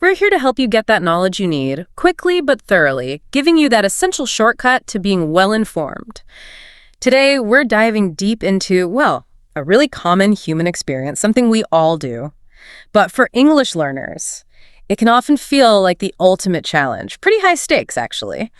We're here to help you get that knowledge you need, quickly but thoroughly, giving you that essential shortcut to being well-informed. Today, we're diving deep into, well, a really common human experience, something we all do. But for English learners, it can often feel like the ultimate challenge. Pretty high stakes, actually.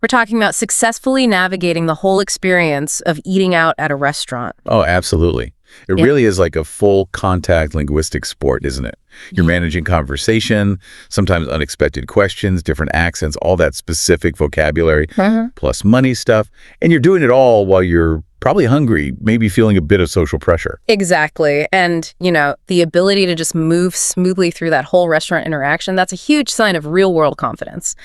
We're talking about successfully navigating the whole experience of eating out at a restaurant. Oh, absolutely. It really is like a full contact linguistic sport, isn't it? You're managing conversation, sometimes unexpected questions, different accents, all that specific vocabulary, plus money stuff. And you're doing it all while you're probably hungry, maybe feeling a bit of social pressure. Exactly. And, the ability to just move smoothly through that whole restaurant interaction, that's a huge sign of real-world confidence.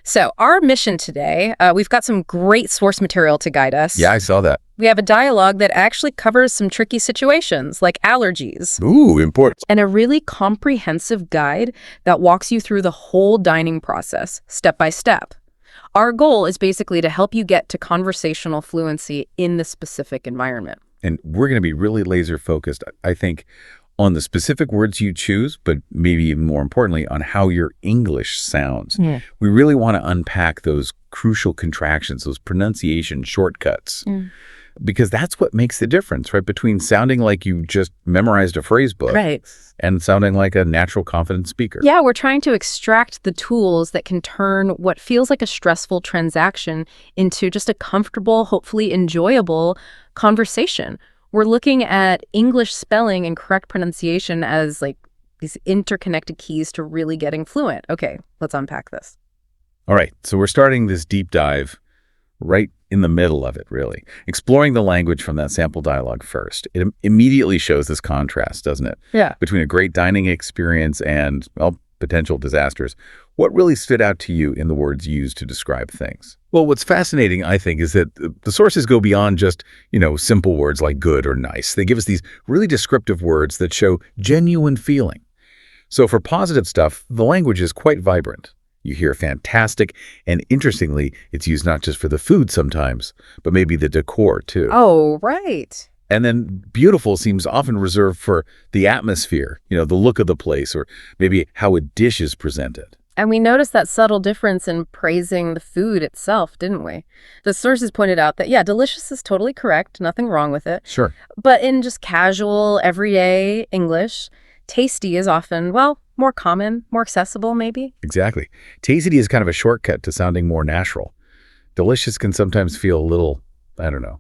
So our mission today, we've got some great source material to guide us. Yeah, I saw that. We have a dialogue that actually covers some tricky situations, like allergies. Ooh, important. And a really comprehensive guide that walks you through the whole dining process, step by step. Our goal is basically to help you get to conversational fluency in the specific environment. And we're going to be really laser focused, I think, on the specific words you choose, but maybe even more importantly, on how your English sounds. We really want to unpack those crucial contractions, those pronunciation shortcuts. Because that's what makes the difference, right? Between sounding like you just memorized a phrase book and sounding like a natural, confident speaker. Yeah, we're trying to extract the tools that can turn what feels like a stressful transaction into just a comfortable, hopefully enjoyable conversation. We're looking at English spelling and correct pronunciation as like these interconnected keys to really getting fluent. Okay, let's unpack this. All right, so we're starting this deep dive right in the middle of it, really. Exploring the language from that sample dialogue first. It immediately shows this contrast, doesn't it? Yeah. Between a great dining experience and, well, potential disasters. What really stood out to you in the words used to describe things? Well, what's fascinating, I think, is that the sources go beyond just, simple words like good or nice. They give us these really descriptive words that show genuine feeling. So for positive stuff, the language is quite vibrant. You hear fantastic, and interestingly, it's used not just for the food sometimes, but maybe the decor too. Oh, right. And then beautiful seems often reserved for the atmosphere, the look of the place, or maybe how a dish is presented. And we noticed that subtle difference in praising the food itself, didn't we? The sources pointed out that, yeah, delicious is totally correct, nothing wrong with it. Sure. But in just casual, everyday English, tasty is often, well, more common, more accessible, maybe? Exactly. Tasty is kind of a shortcut to sounding more natural. Delicious can sometimes feel a little, I don't know,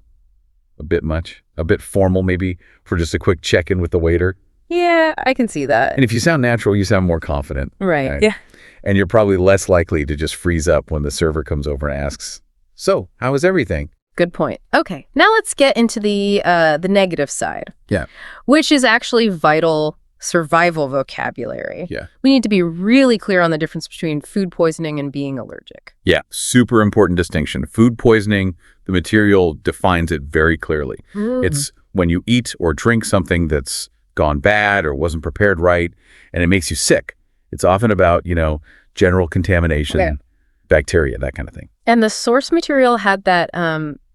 a bit much, a bit formal maybe for just a quick check-in with the waiter. Yeah, I can see that. And if you sound natural, you sound more confident. Right. Yeah. And you're probably less likely to just freeze up when the server comes over and asks, "So, how is everything?" Good point. Okay, now let's get into the negative side. Yeah. Which is actually vital survival vocabulary. Yeah. We need to be really clear on the difference between food poisoning and being allergic. Yeah, super important distinction. Food poisoning, the material defines it very clearly. It's when you eat or drink something that's gone bad or wasn't prepared right, and it makes you sick. It's often about, general contamination, bacteria, that kind of thing. And the source material had that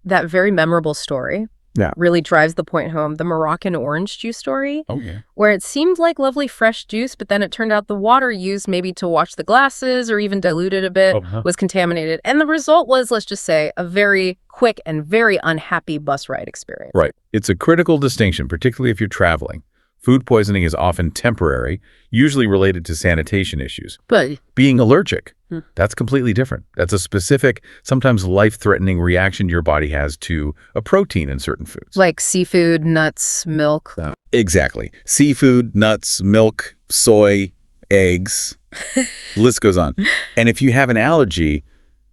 very memorable story. Yeah. Really drives the point home. The Moroccan orange juice story. Oh, yeah. Where it seemed like lovely fresh juice, but then it turned out the water used maybe to wash the glasses or even dilute it a bit was contaminated. And the result was, let's just say, a very quick and very unhappy bus ride experience. Right. It's a critical distinction, particularly if you're traveling. Food poisoning is often temporary, usually related to sanitation issues. But being allergic, that's completely different. That's a specific, sometimes life-threatening reaction your body has to a protein in certain foods. like seafood, nuts, milk. Exactly. Seafood, nuts, milk, soy, eggs, the list goes on. And if you have an allergy,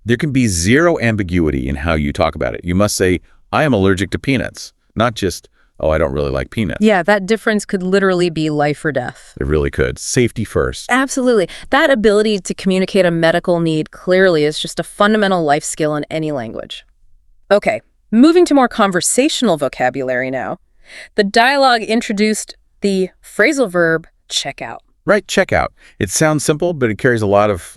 there can be zero ambiguity in how you talk about it. You must say, I am allergic to peanuts, not just, oh, I don't really like peanuts. Yeah, that difference could literally be life or death. It really could. Safety first. Absolutely. That ability to communicate a medical need clearly is just a fundamental life skill in any language. Okay, moving to more conversational vocabulary now. The dialogue introduced the phrasal verb check out. Right, check out. It sounds simple, but it carries a lot of,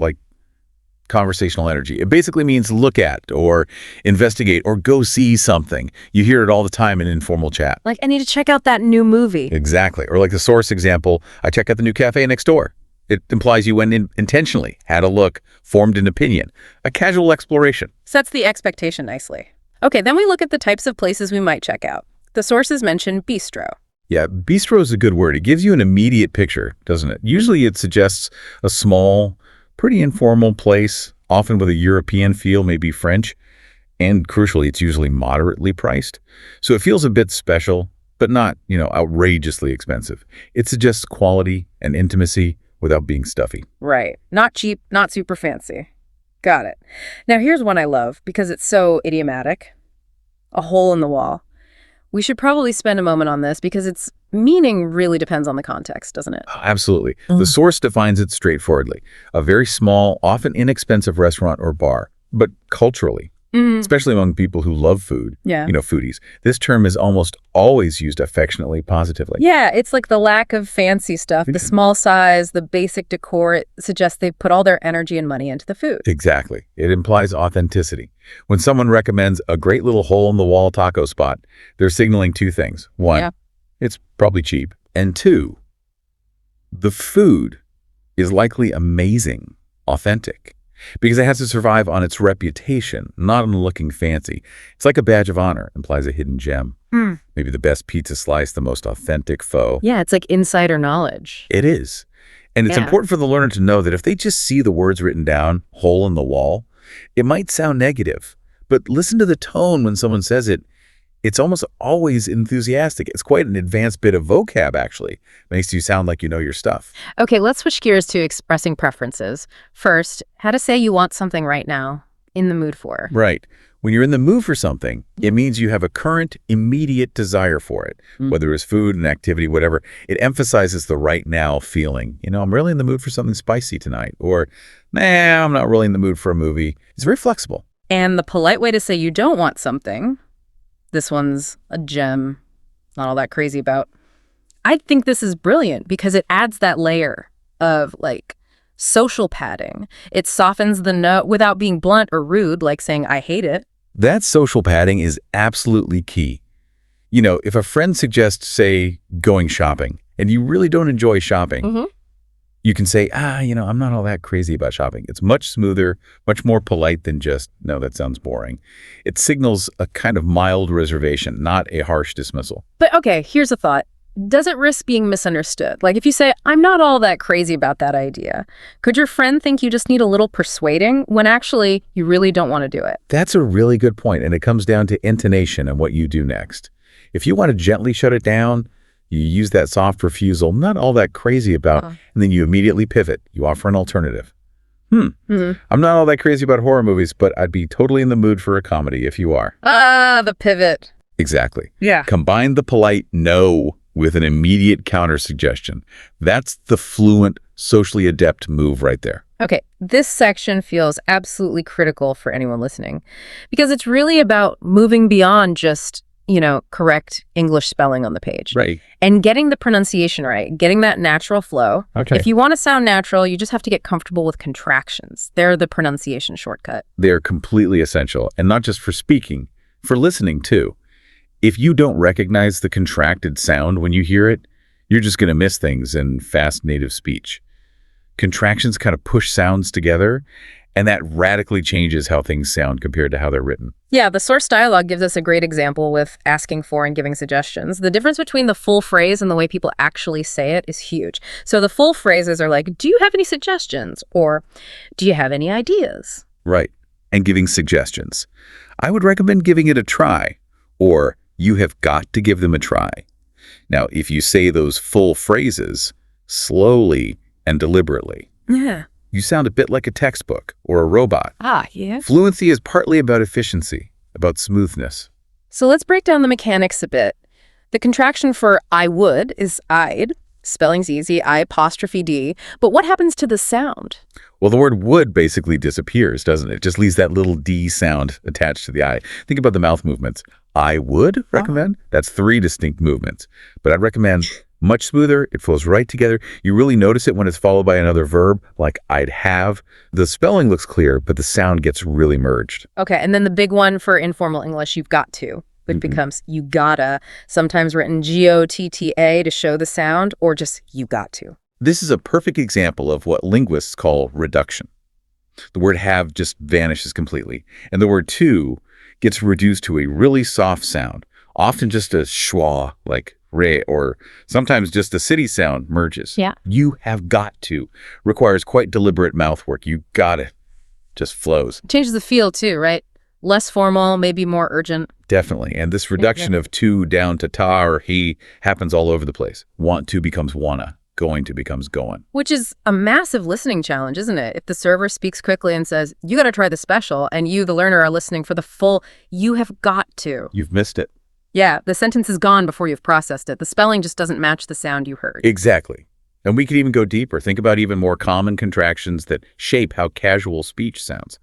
conversational energy. It basically means look at or investigate or go see something. You hear it all the time in informal chat. Like, I need to check out that new movie. Exactly. Or like the source example, I check out the new cafe next door. It implies you went in intentionally, had a look, formed an opinion, a casual exploration. Sets the expectation nicely. Okay, then we look at the types of places we might check out. The sources mention bistro. Yeah, bistro is a good word. It gives you an immediate picture, doesn't it? Usually it suggests a small, pretty informal place, often with a European feel, maybe French. And crucially, it's usually moderately priced. So it feels a bit special, but not, outrageously expensive. It suggests quality and intimacy without being stuffy. Right. Not cheap, not super fancy. Got it. Now here's one I love because it's so idiomatic. A hole in the wall. We should probably spend a moment on this because its meaning really depends on the context, doesn't it? Absolutely. The source defines it straightforwardly. A very small, often inexpensive restaurant or bar. But culturally, especially among people who love food, foodies, this term is almost always used affectionately, positively. Yeah, it's like the lack of fancy stuff, the small size, the basic decor. It suggests they put all their energy and money into the food. Exactly. It implies authenticity. When someone recommends a great little hole-in-the-wall taco spot, they're signaling two things. One, it's probably cheap. And two, the food is likely amazing, authentic. Because it has to survive on its reputation, not on looking fancy. It's like a badge of honor, implies a hidden gem. Maybe the best pizza slice, the most authentic pho. Yeah, it's like insider knowledge. It is. And it's important for the learner to know that if they just see the words written down, hole in the wall, it might sound negative. But listen to the tone when someone says it. It's almost always enthusiastic. It's quite an advanced bit of vocab, actually. Makes you sound like you know your stuff. Okay, let's switch gears to expressing preferences. First, how to say you want something right now, in the mood for. Right. When you're in the mood for something, it means you have a current, immediate desire for it, whether it's food, an activity, whatever. It emphasizes the right now feeling. I'm really in the mood for something spicy tonight. Or, I'm not really in the mood for a movie. It's very flexible. And the polite way to say you don't want something, this one's a gem, not all that crazy about. I think this is brilliant because it adds that layer of social padding. It softens the note without being blunt or rude, like saying, I hate it. That social padding is absolutely key. If a friend suggests, say, going shopping, and you really don't enjoy shopping, you can say, I'm not all that crazy about shopping. It's much smoother, much more polite than just, no, that sounds boring. It signals a kind of mild reservation, not a harsh dismissal. But okay, here's a thought. Does it risk being misunderstood? Like if you say, I'm not all that crazy about that idea, could your friend think you just need a little persuading when actually you really don't want to do it? That's a really good point, and it comes down to intonation and what you do next. If you want to gently shut it down, you use that soft refusal, not all that crazy about, and then you immediately pivot. You offer an alternative. I'm not all that crazy about horror movies, but I'd be totally in the mood for a comedy if you are. The pivot. Exactly. Yeah. Combine the polite no with an immediate counter-suggestion. That's the fluent, socially adept move right there. Okay, this section feels absolutely critical for anyone listening because it's really about moving beyond just correct English spelling on the page. Right. And getting the pronunciation right, getting that natural flow. Okay. If you want to sound natural, you just have to get comfortable with contractions. They're the pronunciation shortcut. They're completely essential, and not just for speaking, for listening too. If you don't recognize the contracted sound when you hear it, you're just going to miss things in fast native speech. Contractions kind of push sounds together, and that radically changes how things sound compared to how they're written. Yeah, the source dialogue gives us a great example with asking for and giving suggestions. The difference between the full phrase and the way people actually say it is huge. So the full phrases are like, do you have any suggestions? Or do you have any ideas? Right. And giving suggestions. I would recommend giving it a try, or you have got to give them a try. Now, if you say those full phrases slowly and deliberately, you sound a bit like a textbook or a robot. Yeah. Fluency is partly about efficiency, about smoothness. So let's break down the mechanics a bit. The contraction for I would is I'd. Spelling's easy, I''D. But what happens to the sound? Well, the word would basically disappears, doesn't it? It just leaves that little D sound attached to the I. Think about the mouth movements. I would recommend. That's 3 distinct movements. But I'd recommend much smoother. It flows right together. You really notice it when it's followed by another verb, like I'd have. The spelling looks clear, but the sound gets really merged. Okay, and then the big one for informal English, you've got to, which becomes you gotta, sometimes written G-O-T-T-A to show the sound, or just you got to. This is a perfect example of what linguists call reduction. The word have just vanishes completely, and the word to gets reduced to a really soft sound, often just a schwa, like re, or sometimes just a city sound merges. Yeah. You have got to requires quite deliberate mouth work. You got it. Just flows. Changes the feel too, right? Less formal, maybe more urgent. Definitely. And this reduction of to down to ta or he happens all over the place. Want to becomes wanna. Going to becomes going. Which is a massive listening challenge, isn't it? If the server speaks quickly and says, you got to try the special, and you, the learner, are listening for the full, you have got to. You've missed it. Yeah, the sentence is gone before you've processed it. The spelling just doesn't match the sound you heard. Exactly. And we could even go deeper. Think about even more common contractions that shape how casual speech sounds,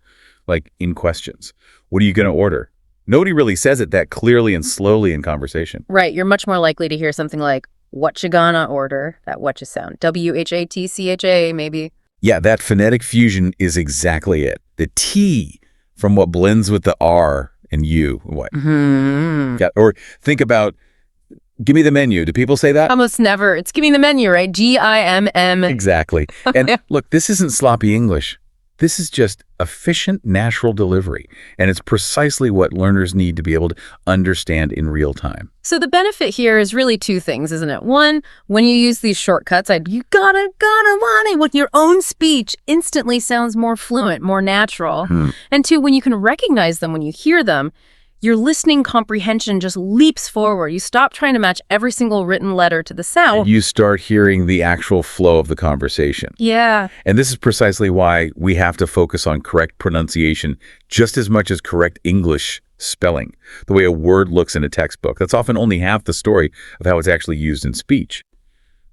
like in questions. What are you going to order? Nobody really says it that clearly and slowly in conversation. Right, you're much more likely to hear something like, what you gonna order? That what you sound. WHATCHA, maybe. Yeah, that phonetic fusion is exactly it. The T from what blends with the R and U. What? Mm-hmm. Yeah, or think about, give me the menu. Do people say that? Almost never. It's give me the menu, right? GIMM. Exactly. And look, this isn't sloppy English. This is just efficient, natural delivery. And it's precisely what learners need to be able to understand in real time. So the benefit here is really two things, isn't it? One, when you use these shortcuts, you gotta want it with your own speech instantly sounds more fluent, more natural. And two, when you can recognize them, when you hear them, your listening comprehension just leaps forward. You stop trying to match every single written letter to the sound. You start hearing the actual flow of the conversation. Yeah. And this is precisely why we have to focus on correct pronunciation just as much as correct English spelling. The way a word looks in a textbook, that's often only half the story of how it's actually used in speech.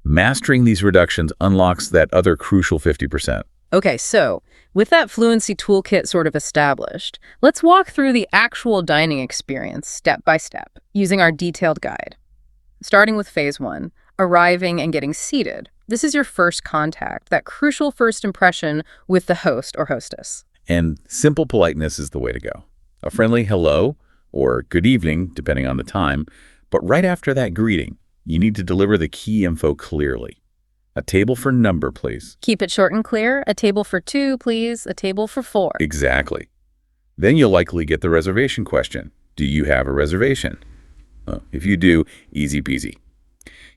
Mastering these reductions unlocks that other crucial 50%. Okay, so with that fluency toolkit sort of established, let's walk through the actual dining experience step by step using our detailed guide. Starting with phase 1, arriving and getting seated. This is your first contact, that crucial first impression with the host or hostess. And simple politeness is the way to go. A friendly hello or good evening, depending on the time, but right after that greeting, you need to deliver the key info clearly. A table for number, please. Keep it short and clear. A table for 2, please. A table for 4. Exactly. Then you'll likely get the reservation question. Do you have a reservation? If you do, easy peasy.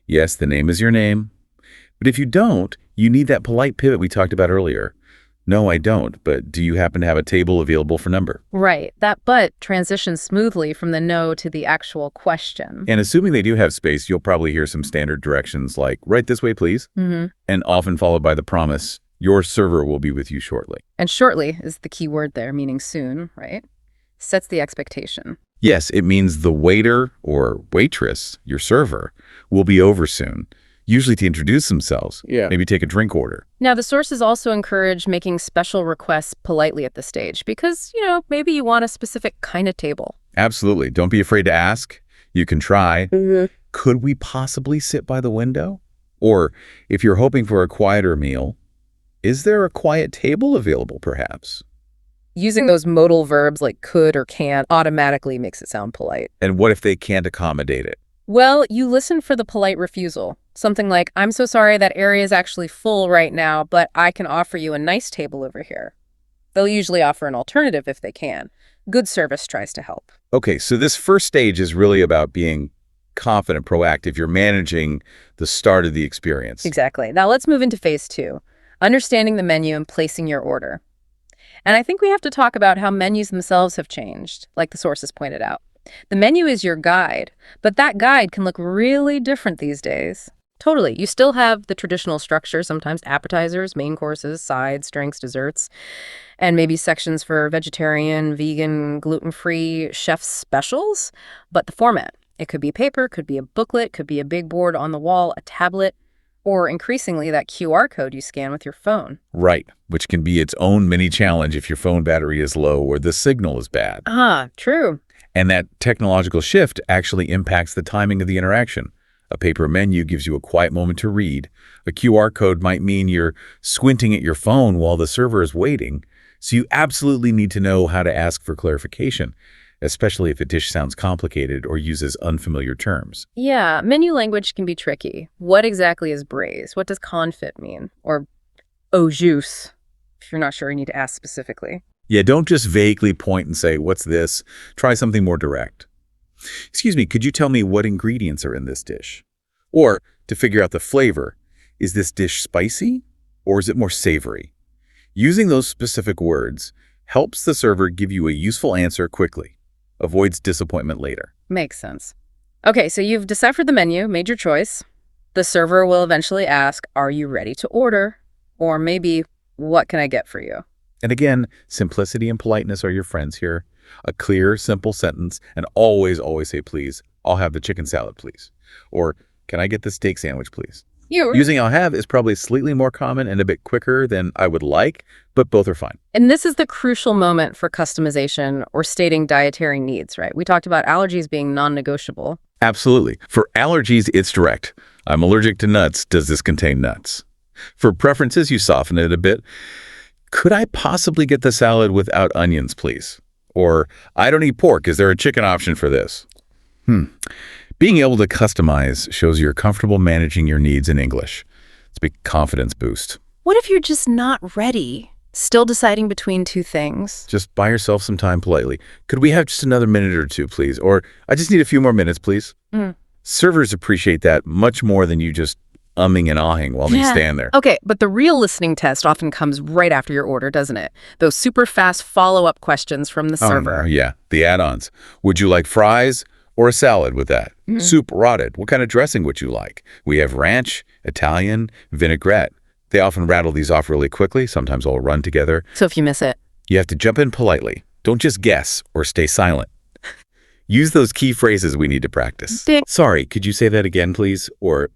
Yes, the name is your name. But if you don't, you need that polite pivot we talked about earlier. No, I don't, but do you happen to have a table available for number? Right. That but transitions smoothly from the no to the actual question. And assuming they do have space, you'll probably hear some standard directions like, right this way, please. Mm-hmm. And often followed by the promise, your server will be with you shortly. And shortly is the key word there, meaning soon, right? Sets the expectation. Yes, it means the waiter or waitress, your server, will be over soon, usually to introduce themselves, maybe take a drink order. Now, the sources also encourage making special requests politely at this stage because, maybe you want a specific kind of table. Absolutely. Don't be afraid to ask. You can try. Mm-hmm. Could we possibly sit by the window? Or if you're hoping for a quieter meal, is there a quiet table available, perhaps? Using those modal verbs like could or can automatically makes it sound polite. And what if they can't accommodate it? Well, you listen for the polite refusal. Something like, I'm so sorry, that area is actually full right now, but I can offer you a nice table over here. They'll usually offer an alternative if they can. Good service tries to help. Okay, so this first stage is really about being confident, proactive. You're managing the start of the experience. Exactly. Now let's move into phase 2, understanding the menu and placing your order. And I think we have to talk about how menus themselves have changed, like the sources pointed out. The menu is your guide, but that guide can look really different these days. Totally. You still have the traditional structure, sometimes appetizers, main courses, sides, drinks, desserts, and maybe sections for vegetarian, vegan, gluten-free chef's specials. But the format, it could be paper, could be a booklet, could be a big board on the wall, a tablet, or increasingly that QR code you scan with your phone. Right, which can be its own mini challenge if your phone battery is low or the signal is bad. True. And that technological shift actually impacts the timing of the interaction. A paper menu gives you a quiet moment to read. A QR code might mean you're squinting at your phone while the server is waiting. So you absolutely need to know how to ask for clarification. especially if a dish sounds complicated or uses unfamiliar terms. Yeah, menu language can be tricky. What exactly is braise? What does confit mean? Or au jus? If you're not sure, you need to ask specifically. Yeah, don't just vaguely point and say, what's this? Try something more direct. Excuse me, could you tell me what ingredients are in this dish? Or, to figure out the flavor, is this dish spicy or is it more savory? Using those specific words helps the server give you a useful answer quickly, avoids disappointment later. Makes sense. Okay, so you've deciphered the menu, made your choice. The server will eventually ask, are you ready to order? Or maybe, what can I get for you? And again, simplicity and politeness are your friends here. A clear, simple sentence, and always, always say, please, I'll have the chicken salad, please. Or, can I get the steak sandwich, please? Using I'll have is probably slightly more common and a bit quicker than I would like, but both are fine. And this is the crucial moment for customization or stating dietary needs, right? We talked about allergies being non-negotiable. Absolutely. For allergies, it's direct. I'm allergic to nuts. Does this contain nuts? For preferences, you soften it a bit. Could I possibly get the salad without onions, please? Or, I don't eat pork. Is there a chicken option for this? Being able to customize shows you're comfortable managing your needs in English. It's a big confidence boost. What if you're just not ready? Still deciding between two things? Just buy yourself some time politely. Could we have just another minute or two, please? Or, I just need a few more minutes, please. Servers appreciate that much more than you just umming and ahhing while they stand there. Okay, but the real listening test often comes right after your order, doesn't it? Those super fast follow-up questions from the server. Oh, no, yeah, the add-ons. Would you like fries or a salad with that? Soup rotted. What kind of dressing would you like? We have ranch, Italian, vinaigrette. They often rattle these off really quickly. Sometimes all run together. So if you miss it, you have to jump in politely. Don't just guess or stay silent. Use those key phrases we need to practice. Sorry, could you say that again, please? Or,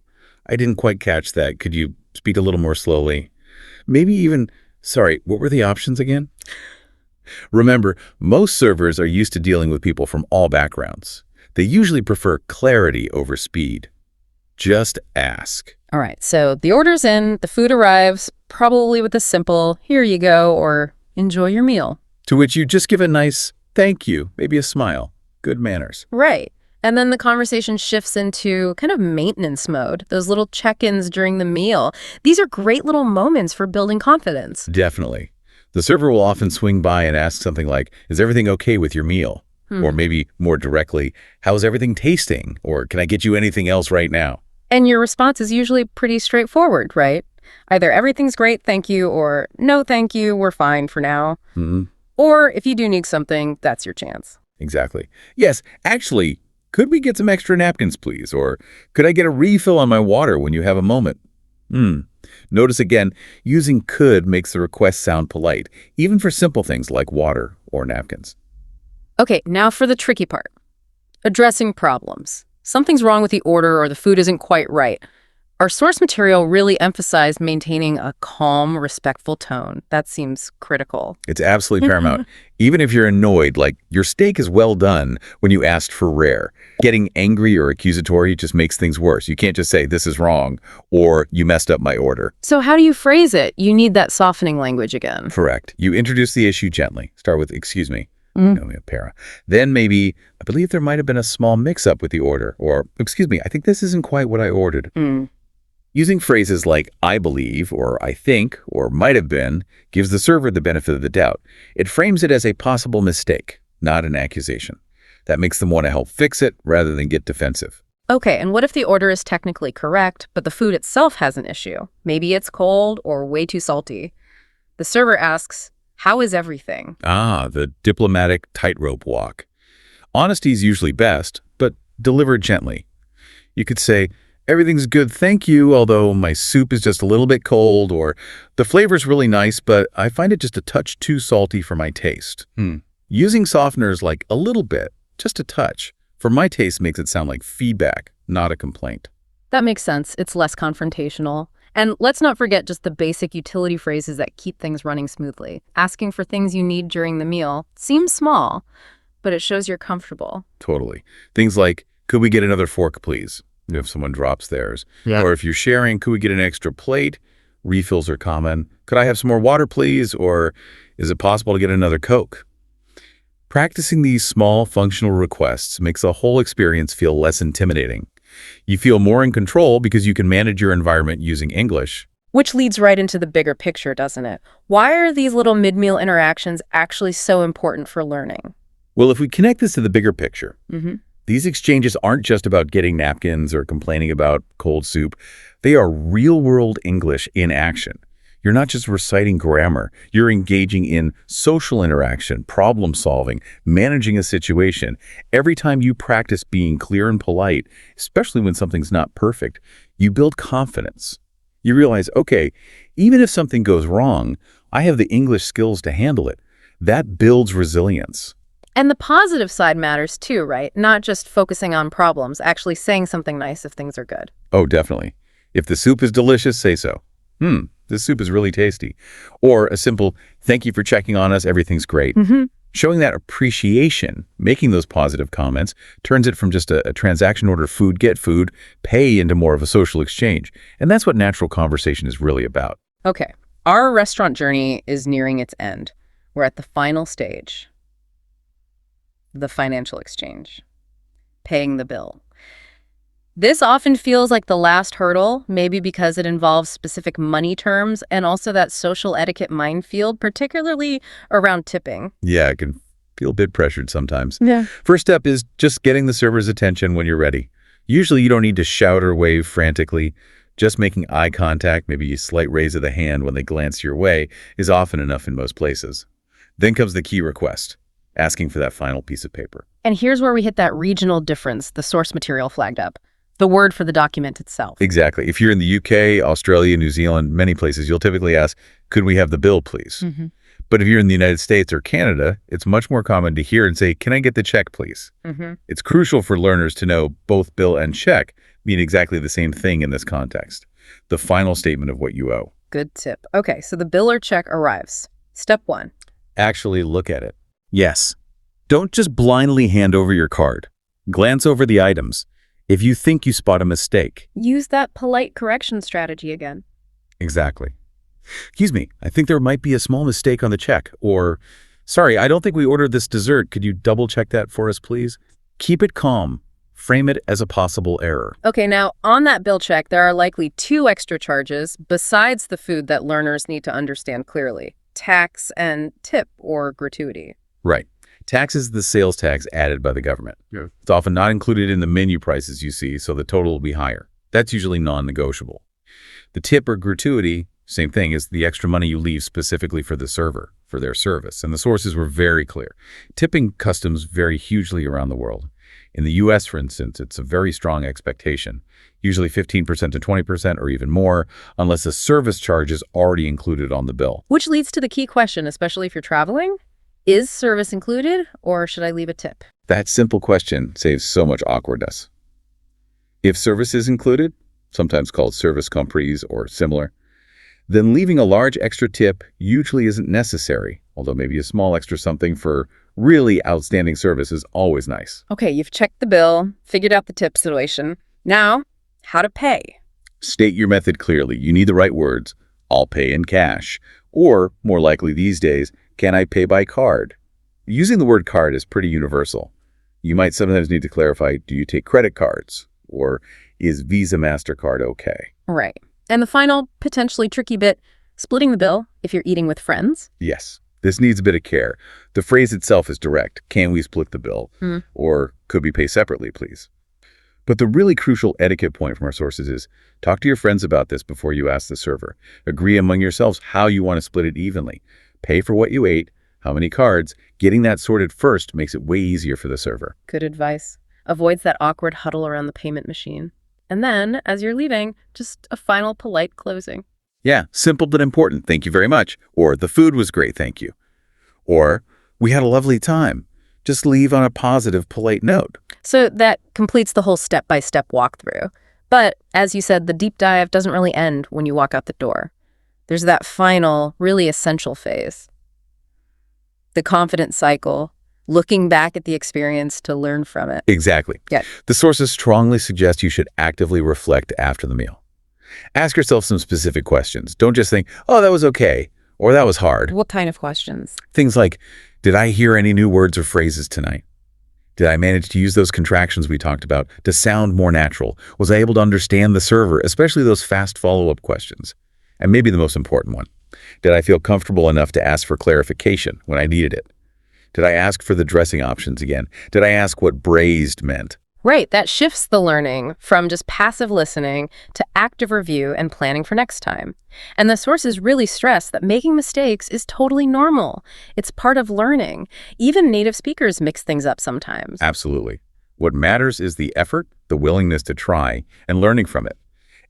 I didn't quite catch that. Could you speak a little more slowly? Maybe even, sorry, what were the options again? Remember, most servers are used to dealing with people from all backgrounds. They usually prefer clarity over speed. Just ask. All right, so the order's in, the food arrives, probably with a simple, here you go, or enjoy your meal. To which you just give a nice thank you, maybe a smile. Good manners. Right. And then the conversation shifts into kind of maintenance mode, those little check-ins during the meal. These are great little moments for building confidence. Definitely. The server will often swing by and ask something like, is everything okay with your meal? Or maybe more directly, how's everything tasting? Or can I get you anything else right now? And your response is usually pretty straightforward, right? Either everything's great, thank you, or no, thank you, we're fine for now. Or if you do need something, that's your chance. Exactly. Yes, actually, could we get some extra napkins, please? Or could I get a refill on my water when you have a moment? Notice again, using could makes the request sound polite, even for simple things like water or napkins. Okay, now for the tricky part. Addressing problems. Something's wrong with the order or the food isn't quite right. Our source material really emphasized maintaining a calm, respectful tone. That seems critical. It's absolutely paramount. Even if you're annoyed, like your steak is well done when you asked for rare. Getting angry or accusatory just makes things worse. You can't just say, this is wrong, or you messed up my order. So how do you phrase it? You need that softening language again. Correct. You introduce the issue gently. Start with, excuse me. Then maybe, I believe there might have been a small mix-up with the order. Or, excuse me, I think this isn't quite what I ordered. Using phrases like I believe, or I think, or might have been, gives the server the benefit of the doubt. It frames it as a possible mistake, not an accusation. That makes them want to help fix it rather than get defensive. Okay, and what if the order is technically correct, but the food itself has an issue? Maybe it's cold or way too salty. The server asks, how is everything? The diplomatic tightrope walk. Honesty is usually best, but delivered gently. You could say, everything's good, thank you, although my soup is just a little bit cold, or the flavor's really nice, but I find it just a touch too salty for my taste. Using softeners like a little bit, just a touch, for my taste makes it sound like feedback, not a complaint. That makes sense. It's less confrontational. And let's not forget just the basic utility phrases that keep things running smoothly. Asking for things you need during the meal seems small, but it shows you're comfortable. Totally. Things like, could we get another fork, please? If someone drops theirs. Or if you're sharing, could we get an extra plate? Refills are common. Could I have some more water, please? Or is it possible to get another Coke? Practicing these small functional requests makes the whole experience feel less intimidating. You feel more in control because you can manage your environment using English. Which leads right into the bigger picture, doesn't it? Why are these little mid-meal interactions actually so important for learning? Well, if we connect this to the bigger picture, Mm-hmm. these exchanges aren't just about getting napkins or complaining about cold soup. They are real-world English in action. You're not just reciting grammar. You're engaging in social interaction, problem solving, managing a situation. Every time you practice being clear and polite, especially when something's not perfect, you build confidence. You realize, okay, even if something goes wrong, I have the English skills to handle it. That builds resilience. And the positive side matters too, right? Not just focusing on problems, actually saying something nice if things are good. Oh, definitely. If the soup is delicious, say so. This soup is really tasty. Or a simple, thank you for checking on us, everything's great. Mm-hmm. Showing that appreciation, making those positive comments, turns it from just a transaction order, food, get food, pay, into more of a social exchange. And that's what natural conversation is really about. Okay, our restaurant journey is nearing its end. We're at the final stage. The financial exchange. Paying the bill. This often feels like the last hurdle, maybe because it involves specific money terms and also that social etiquette minefield, particularly around tipping. Yeah, it can feel a bit pressured sometimes. Yeah. First step is just getting the server's attention when you're ready. Usually you don't need to shout or wave frantically. Just making eye contact, maybe a slight raise of the hand when they glance your way, is often enough in most places. Then comes the key request, asking for that final piece of paper. And here's where we hit that regional difference, the source material flagged up. The word for the document itself. Exactly. If you're in the UK, Australia, New Zealand, many places, you'll typically ask, could we have the bill, please? Mm-hmm. But if you're in the United States or Canada, it's much more common to hear and say, can I get the check, please? Mm-hmm. It's crucial for learners to know both bill and check mean exactly the same thing in this context. The final statement of what you owe. Good tip. Okay, so the bill or check arrives. Step 1. Actually look at it. Yes. Don't just blindly hand over your card. Glance over the items. If you think you spot a mistake. Use that polite correction strategy again. Exactly. Excuse me, I think there might be a small mistake on the check. Or, sorry, I don't think we ordered this dessert. Could you double check that for us, please? Keep it calm. Frame it as a possible error. Okay, now on that bill check, there are likely 2 extra charges besides the food that learners need to understand clearly. Tax and tip or gratuity. Right. Tax is the sales tax added by the government. Yeah. It's often not included in the menu prices you see, so the total will be higher. That's usually non-negotiable. The tip or gratuity, same thing, is the extra money you leave specifically for the server, for their service. And the sources were very clear. Tipping customs vary hugely around the world. In the US, for instance, it's a very strong expectation, usually 15% to 20% or even more, unless a service charge is already included on the bill. Which leads to the key question, especially if you're traveling. Is service included, or should I leave a tip? That simple question saves so much awkwardness. If service is included, sometimes called service comprise or similar, then leaving a large extra tip usually isn't necessary, although maybe a small extra something for really outstanding service is always nice. Okay, you've checked the bill, figured out the tip situation. Now, how to pay? State your method clearly. You need the right words. I'll pay in cash. Or, more likely these days, can I pay by card? Using the word card is pretty universal. You might sometimes need to clarify, do you take credit cards? Or is Visa, MasterCard okay? Right. And the final, potentially tricky bit, splitting the bill if you're eating with friends. Yes. This needs a bit of care. The phrase itself is direct. Can we split the bill? Or could we pay separately, please? But the really crucial etiquette point from our sources is talk to your friends about this before you ask the server. Agree among yourselves how you want to split it evenly. Pay for what you ate, how many cards. Getting that sorted first makes it way easier for the server. Good advice. Avoids that awkward huddle around the payment machine. And then, as you're leaving, just a final polite closing. Yeah, simple but important. Thank you very much. Or the food was great, thank you. Or we had a lovely time. Just leave on a positive, polite note. So that completes the whole step-by-step walkthrough. But, as you said, the deep dive doesn't really end when you walk out the door. There's that final, really essential phase. The confidence cycle, looking back at the experience to learn from it. Exactly. Yeah. The sources strongly suggest you should actively reflect after the meal. Ask yourself some specific questions. Don't just think, oh, that was okay, Or that was hard. What kind of questions? Things like, did I hear any new words or phrases tonight? Did I manage to use those contractions we talked about to sound more natural? Was I able to understand the server, especially those fast follow-up questions? And maybe the most important one, did I feel comfortable enough to ask for clarification when I needed it? Did I ask for the dressing options again? Did I ask what braised meant? Right, that shifts the learning from just passive listening to active review and planning for next time. And the sources really stress that making mistakes is totally normal. It's part of learning. Even native speakers mix things up sometimes. Absolutely. What matters is the effort, the willingness to try, and learning from it.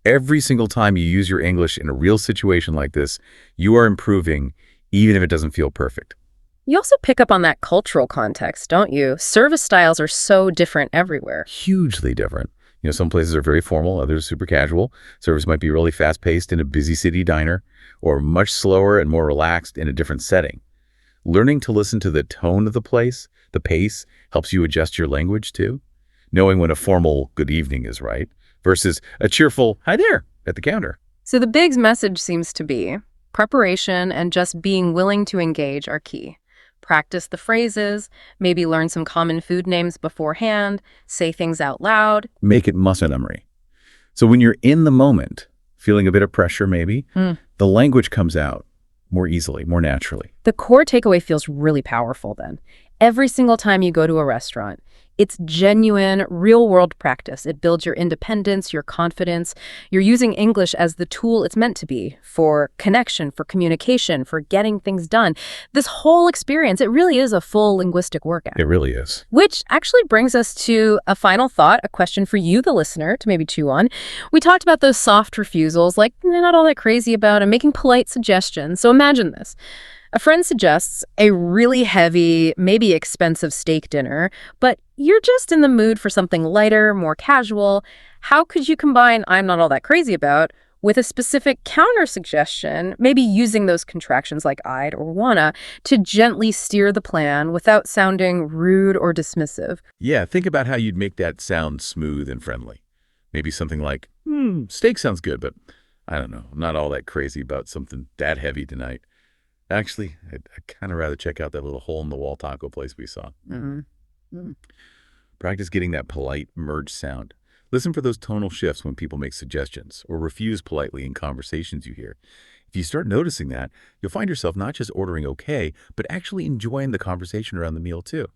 Every single time you use your English in a real situation like this, you are improving, even if it doesn't feel perfect. You also pick up on that cultural context, don't you? Service styles are so different everywhere. Hugely different. Some places are very formal, others super casual. Service might be really fast-paced in a busy city diner, or much slower and more relaxed in a different setting. Learning to listen to the tone of the place, the pace, helps you adjust your language too. Knowing when a formal good evening is right, versus a cheerful hi there at the counter. So the big message seems to be preparation and just being willing to engage are key. Practice the phrases, maybe learn some common food names beforehand, say things out loud. Make it muscle memory. So when you're in the moment, feeling a bit of pressure maybe, the language comes out more easily, more naturally. The core takeaway feels really powerful then. Every single time you go to a restaurant, it's genuine, real-world practice. It builds your independence, your confidence. You're using English as the tool it's meant to be for connection, for communication, for getting things done. This whole experience, it really is a full linguistic workout. It really is. Which actually brings us to a final thought, a question for you, the listener, to maybe chew on. We talked about those soft refusals, like they're not all that crazy about, and making polite suggestions. So imagine this. A friend suggests a really heavy, maybe expensive steak dinner, but you're just in the mood for something lighter, more casual. How could you combine I'm not all that crazy about with a specific counter suggestion, maybe using those contractions like I'd or wanna, to gently steer the plan without sounding rude or dismissive? Yeah, think about how you'd make that sound smooth and friendly. Maybe something like, steak sounds good, but I don't know, I'm not all that crazy about something that heavy tonight. Actually, I'd kind of rather check out that little hole-in-the-wall taco place we saw. Practice getting that polite, merged sound. Listen for those tonal shifts when people make suggestions or refuse politely in conversations you hear. If you start noticing that, you'll find yourself not just ordering okay, but actually enjoying the conversation around the meal too.